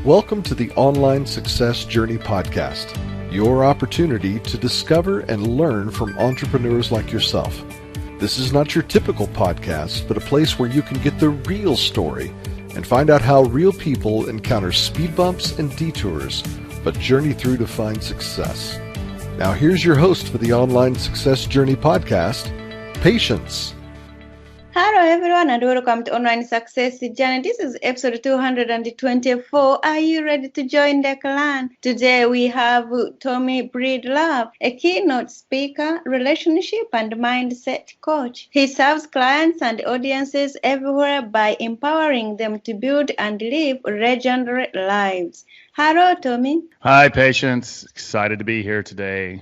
Welcome to the Online Success Journey Podcast, your opportunity to discover and learn from entrepreneurs like yourself. This is not your typical podcast, but a place where you can get the real story and find out how real people encounter speed bumps and detours, but journey through to find success. Now here's your host for the Online Success Journey Podcast, Patience. Hello everyone and welcome to Online Success Journey. This is episode 224. Are you ready to join the clan? Today we have Tommy Breedlove, a keynote speaker, relationship and mindset coach. He serves clients and audiences everywhere by empowering them to build and live legendary lives. Hello, Tommy. Hi, Patience. Excited to be here today.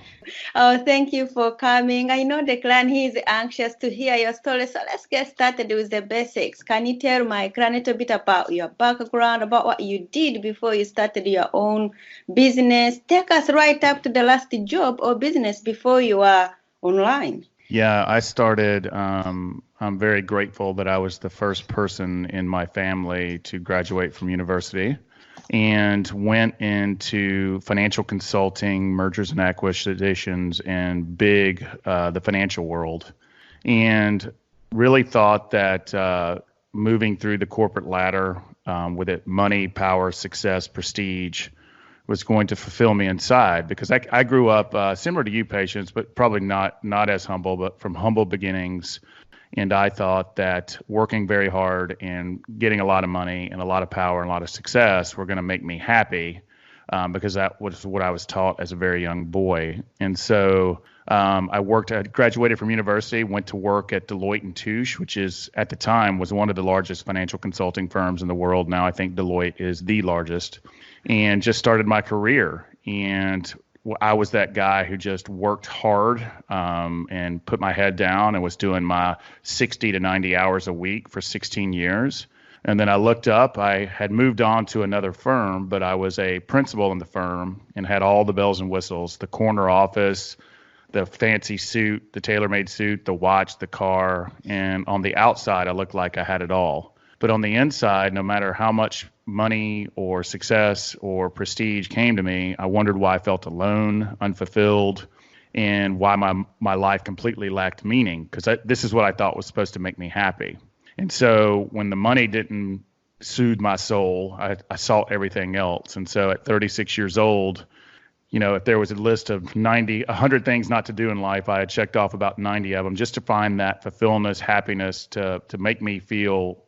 Oh, thank you for coming. I know the clan is anxious to hear your story, so let's get started with the basics. Can you tell my clan a little bit about your background, about what you did before you started your own business? Take us right up to the last job or business before you were online. Yeah, I started, I'm very grateful that I was the first person in my family to graduate from university, and went into financial consulting, mergers and acquisitions, and the financial world. And really thought that moving through the corporate ladder with it, money, power, success, prestige, was going to fulfill me inside. Because I grew up similar to you, Patience, but probably not as humble, but from humble beginnings. And I thought that working very hard and getting a lot of money and a lot of power and a lot of success were going to make me happy, because that was what I was taught as a very young boy. And so I graduated from university, went to work at Deloitte & Touche, which is at the time was one of the largest financial consulting firms in the world. Now I think Deloitte is the largest, and just started my career. And I was that guy who just worked hard and put my head down and was doing my 60 to 90 hours a week for 16 years. And then I looked up, I had moved on to another firm, but I was a principal in the firm and had all the bells and whistles, the corner office, the fancy suit, the tailor-made suit, the watch, the car. And on the outside, I looked like I had it all. But on the inside, no matter how much money or success or prestige came to me, I wondered why I felt alone, unfulfilled, and why my life completely lacked meaning, because this is what I thought was supposed to make me happy. And so when the money didn't soothe my soul, I sought everything else. And so at 36 years old, if there was a list of 100 things not to do in life, I had checked off about 90 of them just to find that fulfillment, happiness, to make me feel,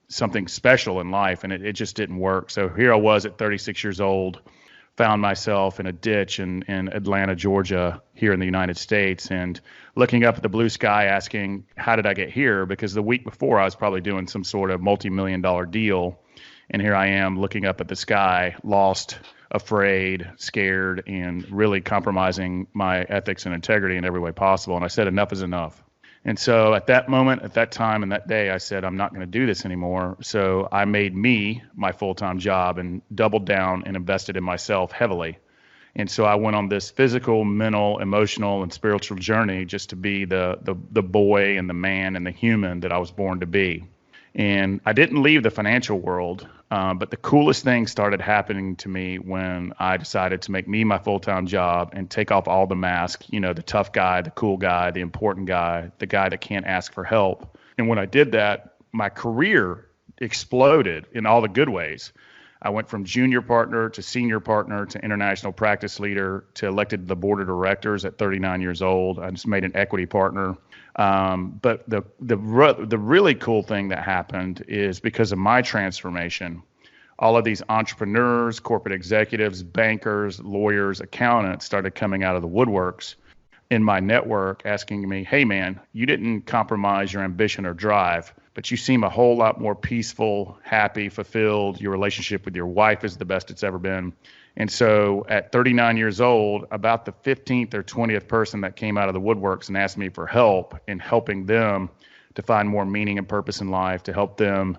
something special in life. And it just didn't work. So here I was at 36 years old, found myself in a ditch in Atlanta, Georgia, here in the United States, and looking up at the blue sky asking, how did I get here? Because the week before I was probably doing some sort of multi-million-dollar deal. And here I am looking up at the sky, lost, afraid, scared, and really compromising my ethics and integrity in every way possible. And I said, enough is enough. And so at that moment, at that time, and that day, I said, I'm not going to do this anymore. So I made me my full-time job and doubled down and invested in myself heavily. And so I went on this physical, mental, emotional, and spiritual journey just to be the boy and the man and the human that I was born to be. And I didn't leave the financial world, but the coolest thing started happening to me when I decided to make me my full-time job and take off all the masks, the tough guy, the cool guy, the important guy, the guy that can't ask for help. And when I did that, my career exploded in all the good ways. I went from junior partner to senior partner to international practice leader to elected to the board of directors at 39 years old. I just made an equity partner. But the really cool thing that happened is because of my transformation, all of these entrepreneurs, corporate executives, bankers, lawyers, accountants started coming out of the woodworks in my network asking me, hey man, you didn't compromise your ambition or drive, but you seem a whole lot more peaceful, happy, fulfilled. Your relationship with your wife is the best it's ever been. And so at 39 years old, about the 15th or 20th person that came out of the woodworks and asked me for help in helping them to find more meaning and purpose in life, to help them,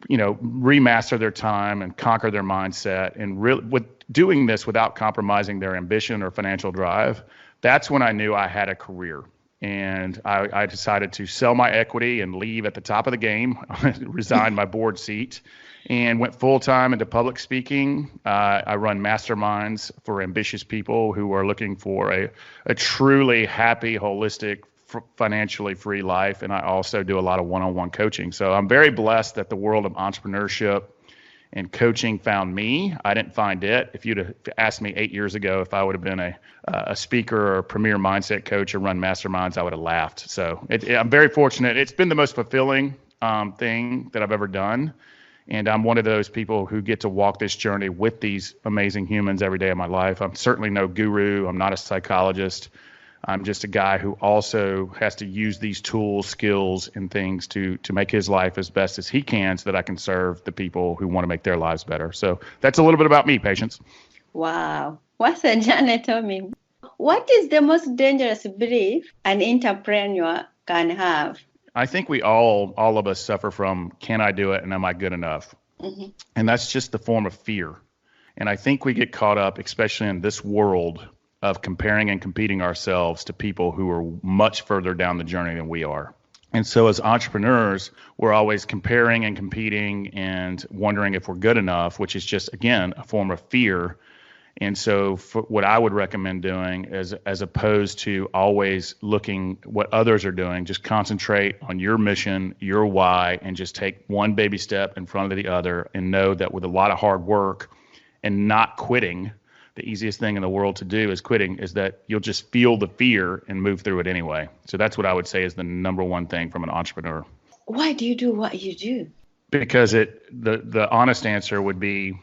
remaster their time and conquer their mindset, and really with doing this without compromising their ambition or financial drive, that's when I knew I had a career. And I decided to sell my equity and leave at the top of the game, resign my board seat, and went full-time into public speaking. I run masterminds for ambitious people who are looking for a truly happy, holistic, financially free life. And I also do a lot of one-on-one coaching. So I'm very blessed that the world of entrepreneurship and coaching found me. I didn't find it. If you'd have asked me 8 years ago if I would have been a speaker or a premier mindset coach or run masterminds, I would have laughed. So I'm very fortunate. It's been the most fulfilling thing that I've ever done. And I'm one of those people who get to walk this journey with these amazing humans every day of my life. I'm certainly no guru. I'm not a psychologist. I'm just a guy who also has to use these tools, skills, and things to make his life as best as he can so that I can serve the people who want to make their lives better. So that's a little bit about me, Patience. Wow. What's a journey, Tommy? What is the most dangerous belief an entrepreneur can have? I think we all of us suffer from, can I do it and am I good enough? Mm-hmm. And that's just the form of fear. And I think we get caught up, especially in this world, of comparing and competing ourselves to people who are much further down the journey than we are. And so as entrepreneurs, we're always comparing and competing and wondering if we're good enough, which is just, again, a form of fear. And so what I would recommend doing is, as opposed to always looking what others are doing, just concentrate on your mission, your why, and just take one baby step in front of the other and know that with a lot of hard work and not quitting, the easiest thing in the world to do is quitting, is that you'll just feel the fear and move through it anyway. So that's what I would say is the number one thing from an entrepreneur. Why do you do what you do? Because the honest answer would be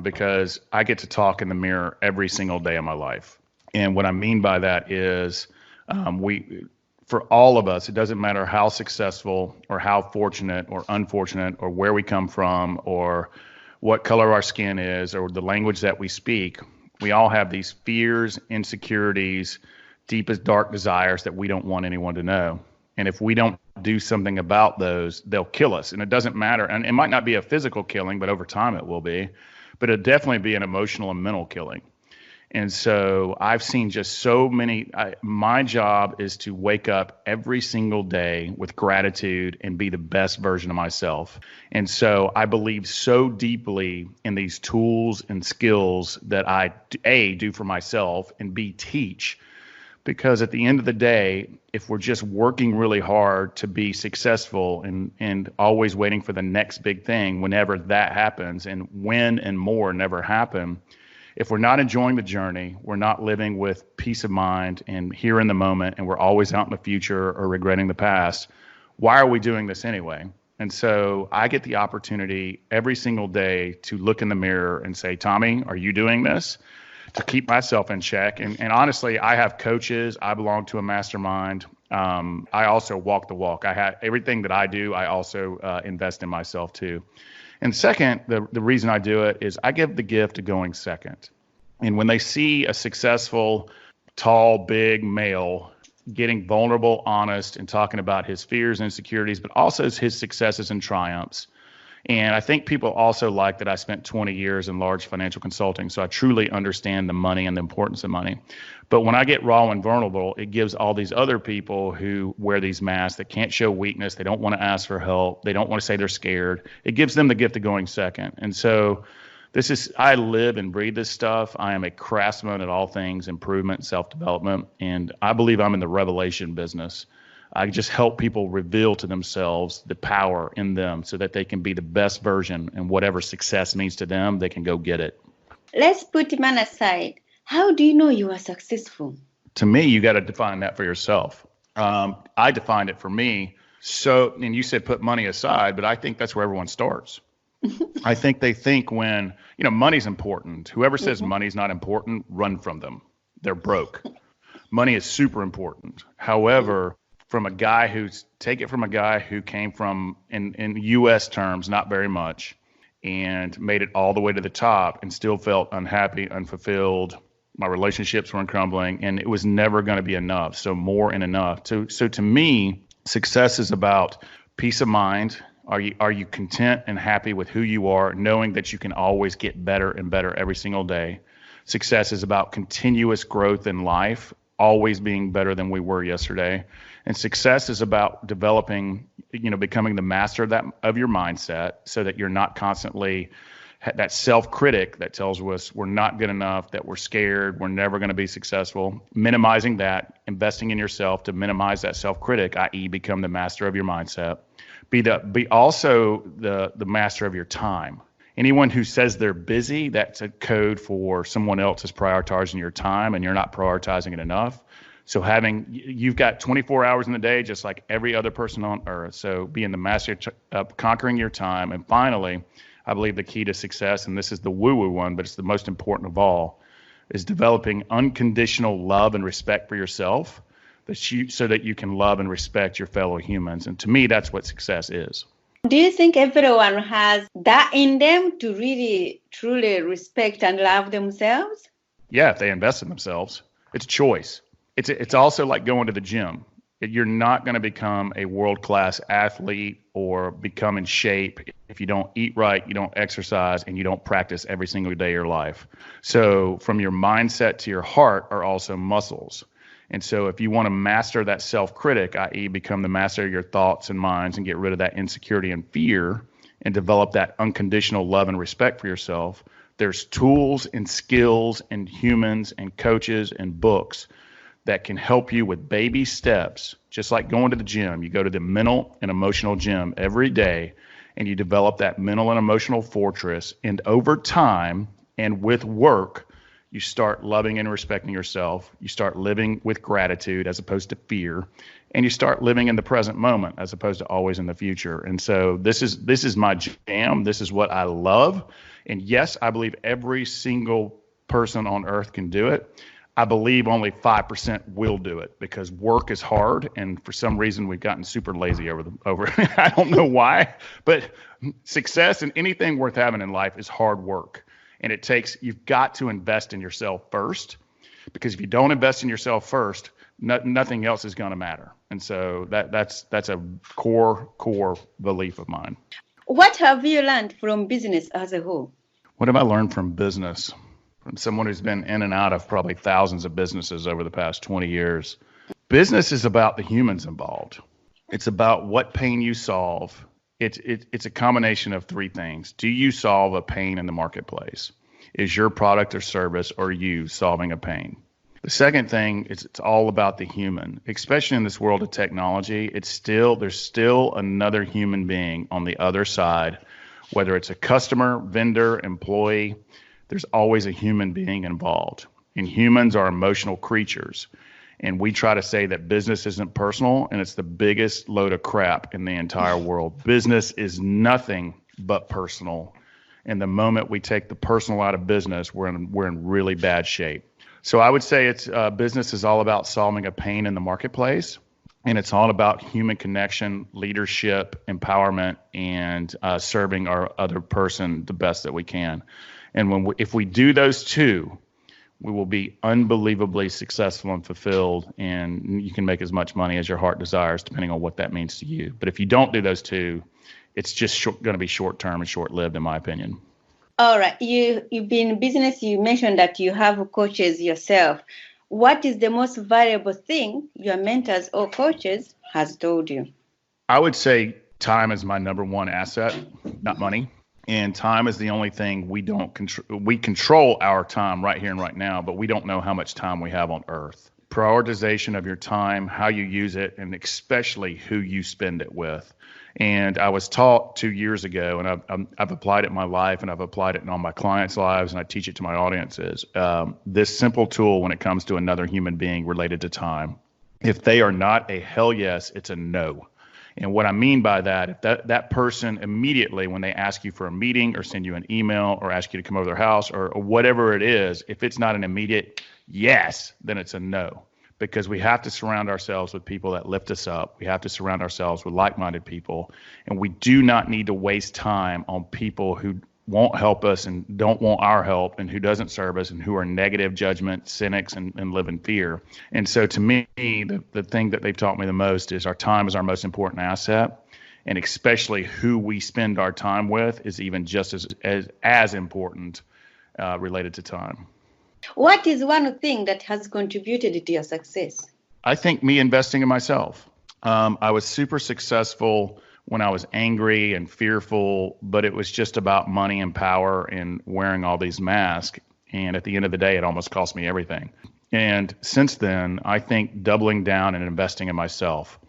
because I get to talk in the mirror every single day of my life. And what I mean by that is for all of us, it doesn't matter how successful or how fortunate or unfortunate or where we come from or what color our skin is or the language that we speak. We all have these fears, insecurities, deepest dark desires that we don't want anyone to know. And if we don't do something about those, they'll kill us. And it doesn't matter. And it might not be a physical killing, but over time it will be. But it'll definitely be an emotional and mental killing. And so I've seen just so many. My job is to wake up every single day with gratitude and be the best version of myself. And so I believe so deeply in these tools and skills that I, A, do for myself, and B, teach. Because at the end of the day, if we're just working really hard to be successful and always waiting for the next big thing, whenever that happens, and when and more never happen, if we're not enjoying the journey, we're not living with peace of mind and here in the moment, and we're always out in the future or regretting the past, why are we doing this anyway? And so I get the opportunity every single day to look in the mirror and say, Tommy, are you doing this? To keep myself in check. And honestly, I have coaches. I belong to a mastermind. I also walk the walk. I have everything that I do. I also invest in myself too. And second, the reason I do it is I give the gift of going second. And when they see a successful, tall, big male getting vulnerable, honest, and talking about his fears and insecurities, but also his successes and triumphs. And I think people also like that I spent 20 years in large financial consulting, so I truly understand the money and the importance of money. But when I get raw and vulnerable, it gives all these other people who wear these masks that can't show weakness, they don't want to ask for help, they don't want to say they're scared. It gives them the gift of going second. And so I live and breathe this stuff. I am a craftsman at all things improvement, self-development, and I believe I'm in the revelation business. I just help people reveal to themselves the power in them so that they can be the best version, and whatever success means to them, they can go get it. Let's put man aside. How do you know you are successful? To me, you got to define that for yourself. I defined it for me. So, and you said put money aside, but I think that's where everyone starts. I think they think when, money's important. Whoever says money's not important, run from them. They're broke. Money is super important. However, from a guy who came from, in U.S. terms, not very much, and made it all the way to the top and still felt unhappy, unfulfilled. My relationships were crumbling, and it was never going to be enough. So more and enough. So to me, success is about peace of mind. Are you content and happy with who you are, knowing that you can always get better and better every single day? Success is about continuous growth in life, always being better than we were yesterday. And success is about developing, becoming the master of your mindset so that you're not constantly that self-critic that tells us we're not good enough, that we're scared, we're never going to be successful. Minimizing that, investing in yourself to minimize that self-critic, i.e. become the master of your mindset. Be also the master of your time. Anyone who says they're busy, that's a code for someone else is prioritizing your time and you're not prioritizing it enough. So you've got 24 hours in the day, just like every other person on earth. So being the master of conquering your time. And finally, I believe the key to success, and this is the woo-woo one, but it's the most important of all, is developing unconditional love and respect for yourself so that you can love and respect your fellow humans. And to me, that's what success is. Do you think everyone has that in them to really, truly respect and love themselves? Yeah, if they invest in themselves. It's a choice. It's also like going to the gym. You're not going to become a world-class athlete or become in shape if you don't eat right, you don't exercise, and you don't practice every single day of your life. So from your mindset to your heart are also muscles. And so if you want to master that self-critic, i.e. become the master of your thoughts and minds and get rid of that insecurity and fear and develop that unconditional love and respect for yourself, there's tools and skills and humans and coaches and books that can help you with baby steps, just like going to the gym. You go to the mental and emotional gym every day, and you develop that mental and emotional fortress. And over time and with work, you start loving and respecting yourself. You start living with gratitude as opposed to fear, and you start living in the present moment as opposed to always in the future. And so this is my jam. This is what I love. And yes, I believe every single person on earth can do it. I believe only 5% will do it because work is hard, and for some reason we've gotten super lazy over. I don't know why, but success and anything worth having in life is hard work, and you've got to invest in yourself first, because if you don't invest in yourself first, nothing else is going to matter. And so that's a core belief of mine. What have you learned from business as a whole? What have I learned from business? From someone who's been in and out of probably thousands of businesses over the past 20 years. Business is about the humans involved. It's about what pain you solve. It's a combination of three things. Do you solve a pain in the marketplace? Is your product or service or you solving a pain? The second thing is it's all about the human, especially in this world of technology. There's still another human being on the other side, whether it's a customer, vendor, employee. There's always a human being involved, and humans are emotional creatures. And we try to say that business isn't personal, and it's the biggest load of crap in the entire world. Business is nothing but personal. And the moment we take the personal out of business, we're in really bad shape. So I would say business is all about solving a pain in the marketplace, and it's all about human connection, leadership, empowerment, and serving our other person the best that we can. And if we do those two, we will be unbelievably successful and fulfilled, and you can make as much money as your heart desires, depending on what that means to you. But if you don't do those two, it's just going to be short-term and short-lived, in my opinion. All right. You've been in business. You mentioned that you have coaches yourself. What is the most valuable thing your mentors or coaches has told you? I would say time is my number one asset, not money. And time is the only thing we don't control. We control our time right here and right now, but we don't know how much time we have on earth. Prioritization of your time, how you use it, and especially who you spend it with. And I was taught 2 years ago, and I've applied it in my life, and I've applied it in all my clients' lives, and I teach it to my audiences. This simple tool when it comes to another human being related to time. If they are not a hell yes, it's a no. And what I mean by that, if that person immediately, when they ask you for a meeting or send you an email or ask you to come over to their house or whatever it is, if it's not an immediate yes, then it's a no. Because we have to surround ourselves with people that lift us up. We have to surround ourselves with like-minded people. And we do not need to waste time on people who won't help us and don't want our help and who doesn't serve us and who are negative judgment, cynics, and live in fear. And so to me, the thing that they've taught me the most is our time is our most important asset. And especially who we spend our time with is even just as important related to time. What is one thing that has contributed to your success? I think me investing in myself. I was super successful when I was angry and fearful, but it was just about money and power and wearing all these masks. And at the end of the day, it almost cost me everything. And since then, I think doubling down and investing in myself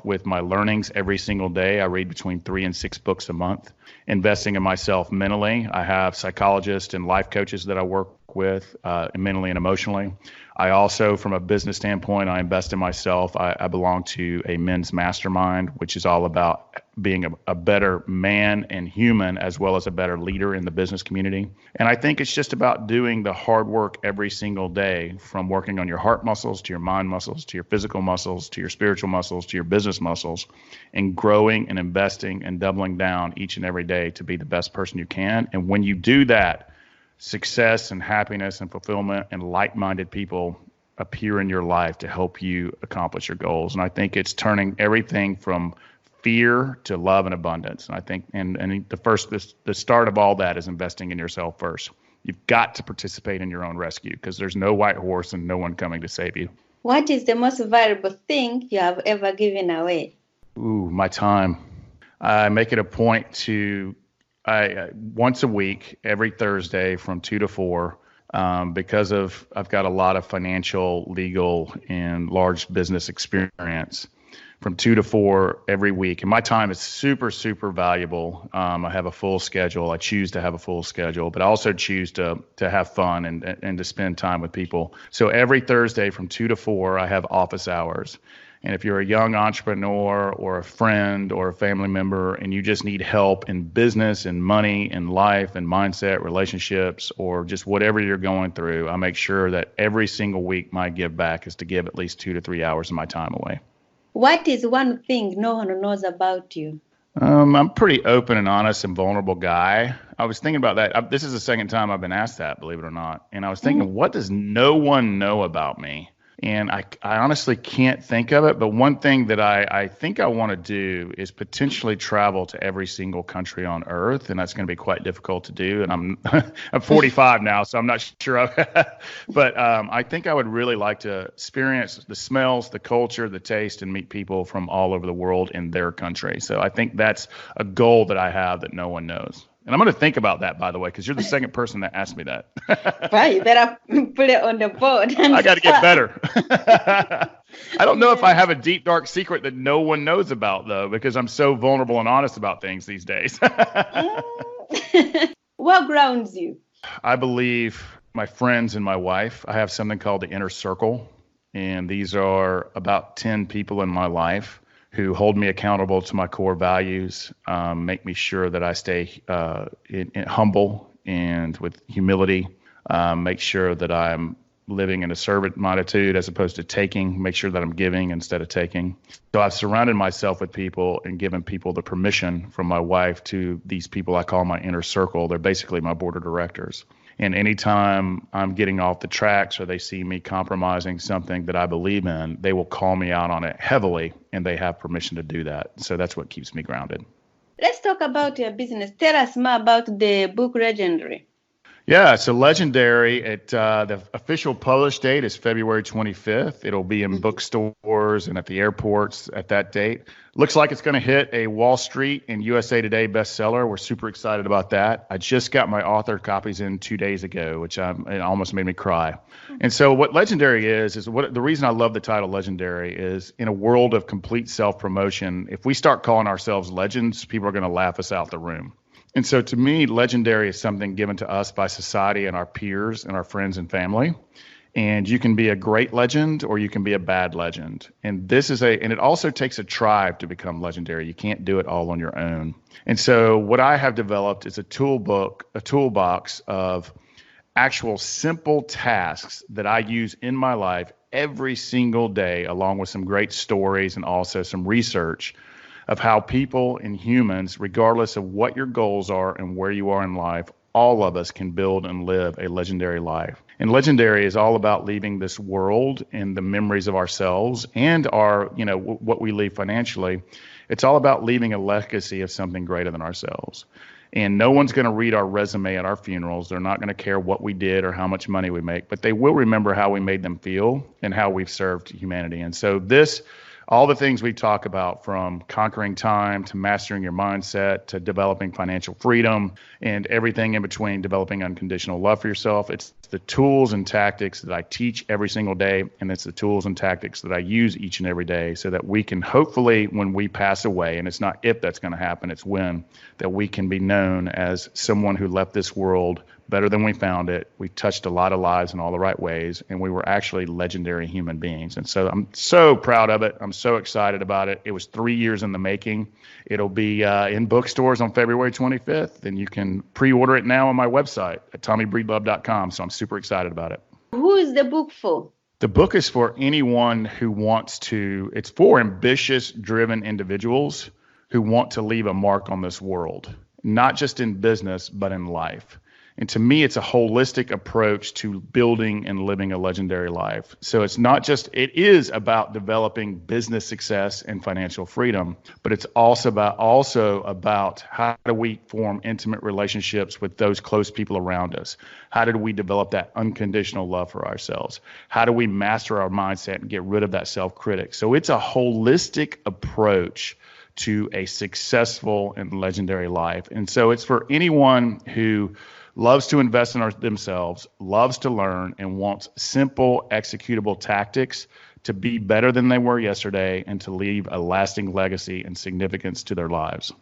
with my learnings every single day. I read between 3 and 6 books a month. Investing in myself mentally. I have psychologists and life coaches that I work with mentally and emotionally. I also, from a business standpoint, I invest in myself. I belong to a men's mastermind, which is all about being a better man and human, as well as a better leader in the business community. And I think it's just about doing the hard work every single day, from working on your heart muscles to your mind muscles, to your physical muscles, to your spiritual muscles, to your business muscles, and growing and investing and doubling down each and every day to be the best person you can. And when you do that, success and happiness and fulfillment and like-minded people appear in your life to help you accomplish your goals. And I think it's turning everything from fear to love and abundance. And I think and the start of all that is investing in yourself first. You've got to participate in your own rescue, because there's no white horse and no one coming to save you. What is the most valuable thing you have ever given away? Ooh, my time. I make it a point to once a week, every Thursday from 2 to 4, because I've got a lot of financial, legal, and large business experience, from 2 to 4 every week. And my time is super, super valuable. I have a full schedule. I choose to have a full schedule, but I also choose to have fun and to spend time with people. So every Thursday from 2 to 4, I have office hours. And if you're a young entrepreneur or a friend or a family member and you just need help in business and money and life and mindset, relationships, or just whatever you're going through, I make sure that every single week my give back is to give at least 2 to 3 hours of my time away. What is one thing no one knows about you? I'm a pretty open and honest and vulnerable guy. I was thinking about that. This is the second time I've been asked that, believe it or not. And I was thinking, what does no one know about me? And I honestly can't think of it. But one thing that I think I want to do is potentially travel to every single country on earth. And that's going to be quite difficult to do. And I'm 45 now, so I'm not sure. But I think I would really like to experience the smells, the culture, the taste, and meet people from all over the world in their country. So I think that's a goal that I have that no one knows. And I'm going to think about that, by the way, because you're the second person that asked me that. Well, you better put it on the board. I got to get better. I don't know if I have a deep, dark secret that no one knows about, though, because I'm so vulnerable and honest about things these days. What grounds you? I believe my friends and my wife. I have something called the inner circle, and these are about 10 people in my life who hold me accountable to my core values, make me sure that I stay humble and with humility, make sure that I'm living in a servant attitude as opposed to taking, make sure that I'm giving instead of taking. So I've surrounded myself with people and given people the permission from my wife to these people I call my inner circle. They're basically my board of directors. And anytime I'm getting off the tracks or they see me compromising something that I believe in, they will call me out on it heavily, and they have permission to do that. So that's what keeps me grounded. Let's talk about your business. Tell us more about the book Legendary. Yeah, so Legendary, the official publish date is February 25th. It'll be in bookstores and at the airports at that date. Looks like it's going to hit a Wall Street and USA Today bestseller. We're super excited about that. I just got my author copies in 2 days ago, which it almost made me cry. And so what Legendary is what the reason I love the title Legendary is, in a world of complete self-promotion, if we start calling ourselves legends, people are going to laugh us out the room. And so to me, legendary is something given to us by society and our peers and our friends and family. And you can be a great legend or you can be a bad legend. And it also takes a tribe to become legendary. You can't do it all on your own. And so what I have developed is a toolbox of actual simple tasks that I use in my life every single day, along with some great stories and also some research of how people and humans, regardless of what your goals are and where you are in life, all of us can build and live a legendary life. And legendary is all about leaving this world and the memories of ourselves and what we leave financially. It's all about leaving a legacy of something greater than ourselves. And no one's going to read our resume at our funerals. They're not going to care what we did or how much money we make, but they will remember how we made them feel and how we've served humanity. And so all the things we talk about, from conquering time to mastering your mindset to developing financial freedom and everything in between, developing unconditional love for yourself, it's the tools and tactics that I teach every single day. And it's the tools and tactics that I use each and every day so that we can hopefully, when we pass away, and it's not if that's going to happen, it's when, that we can be known as someone who left this world better than we found it. We touched a lot of lives in all the right ways, and we were actually legendary human beings. And so I'm so proud of it. I'm so excited about it. It was 3 years in the making. It'll be in bookstores on February 25th, and you can pre-order it now on my website at tommybreedlove.com. So I'm super excited about it. Who is the book for? The book is for anyone who wants to. It's for ambitious, driven individuals who want to leave a mark on this world, not just in business, but in life. And to me, it's a holistic approach to building and living a legendary life. So it's not just, it is about developing business success and financial freedom, but it's also about how do we form intimate relationships with those close people around us? How do we develop that unconditional love for ourselves? How do we master our mindset and get rid of that self-critic? So it's a holistic approach to a successful and legendary life. And so it's for anyone who loves to invest in themselves, loves to learn, and wants simple, executable tactics to be better than they were yesterday and to leave a lasting legacy and significance to their lives.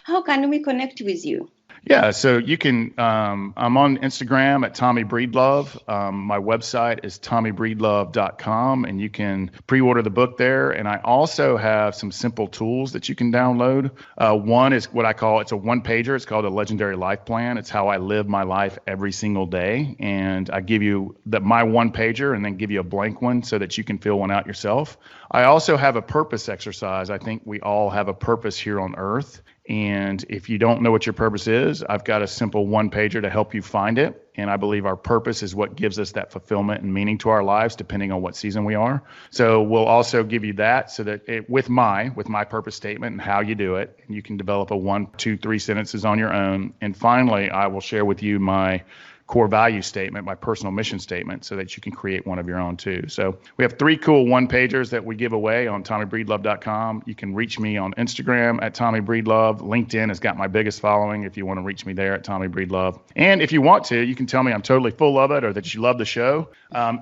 How can we connect with you? Yeah, so you can, I'm on Instagram at Tommy Breedlove. My website is tommybreedlove.com, and you can pre-order the book there. And I also have some simple tools that you can download. One is what I call, it's a one-pager. It's called a Legendary Life Plan. It's how I live my life every single day. And I give you my one-pager and then give you a blank one so that you can fill one out yourself. I also have a purpose exercise. I think we all have a purpose here on earth. And if you don't know what your purpose is, I've got a simple one-pager to help you find it. And I believe our purpose is what gives us that fulfillment and meaning to our lives, depending on what season we are. So we'll also give you that so that with my purpose statement and how you do it, and you can develop a 1, 2, 3 sentences on your own. And finally, I will share with you my core value statement, my personal mission statement, so that you can create one of your own too. So we have 3 cool one-pagers that we give away on tommybreedlove.com. You can reach me on Instagram at Tommy Breedlove. LinkedIn has got my biggest following if you want to reach me there at Tommy Breedlove. And if you want to, you can tell me I'm totally full of it or that you love the show.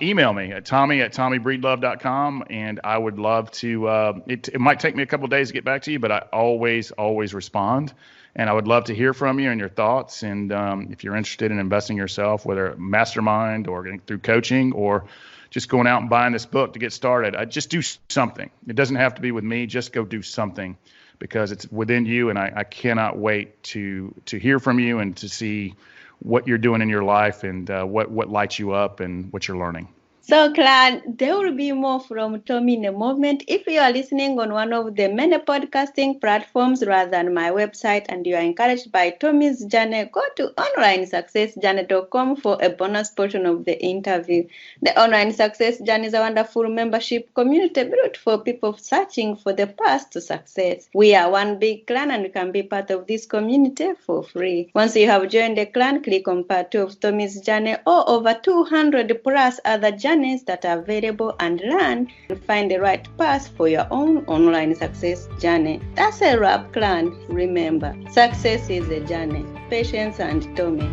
Email me at tommybreedlove.com, and I would love to, it might take me a couple of days to get back to you, but I always respond. And I would love to hear from you and your thoughts. And if you're interested in investing yourself, whether mastermind or getting through coaching or just going out and buying this book to get started, just do something. It doesn't have to be with me. Just go do something because it's within you. And I cannot wait to hear from you and to see what you're doing in your life and what lights you up and what you're learning. So glad there will be more from Tommy in a moment. If you are listening on one of the many podcasting platforms rather than my website and you are encouraged by Tommy's journey, go to onlinesuccessjourney.com for a bonus portion of the interview. The Online Success Journey is a wonderful membership community built for people searching for the path to success. We are one big clan and you can be part of this community for free. Once you have joined the clan, click on part 2 of Tommy's journey or over 200 plus other journeys that are available and learn and find the right path for your own online success journey. That's a wrap, clan. Remember, success is a journey. Patience and Tommy.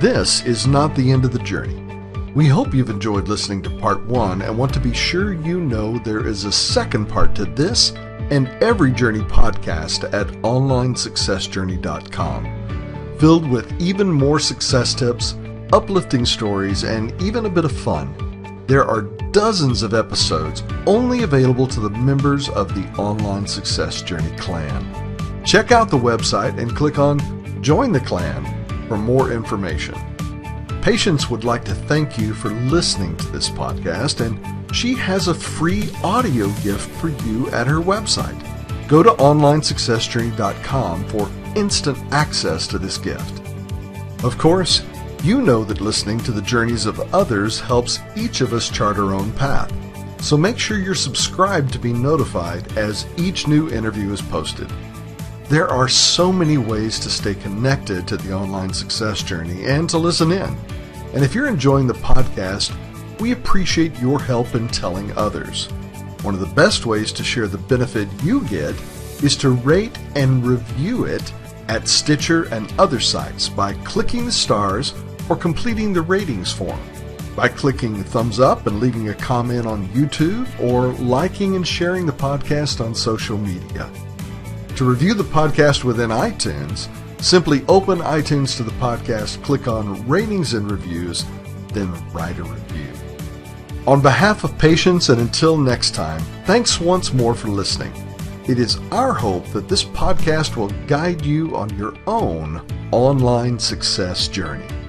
This is not the end of the journey. We hope you've enjoyed listening to part 1 and want to be sure you know there is a second part to this and every journey podcast at onlinesuccessjourney.com, filled with even more success tips, uplifting stories, and even a bit of fun. There are dozens of episodes only available to the members of the Online Success Journey clan. Check out the website and click on Join the Clan for more information. Patience would like to thank you for listening to this podcast, and she has a free audio gift for you at her website. Go to onlinesuccessjourney.com for instant access to this gift. Of course, you know that listening to the journeys of others helps each of us chart our own path. So make sure you're subscribed to be notified as each new interview is posted. There are so many ways to stay connected to the online success journey and to listen in. And if you're enjoying the podcast, we appreciate your help in telling others. One of the best ways to share the benefit you get is to rate and review it at Stitcher and other sites by clicking the stars or completing the ratings form, by clicking thumbs up and leaving a comment on YouTube, or liking and sharing the podcast on social media. To review the podcast within iTunes, simply open iTunes to the podcast, click on Ratings and Reviews, then write a review. On behalf of Patience, and until next time, thanks once more for listening. It is our hope that this podcast will guide you on your own online success journey.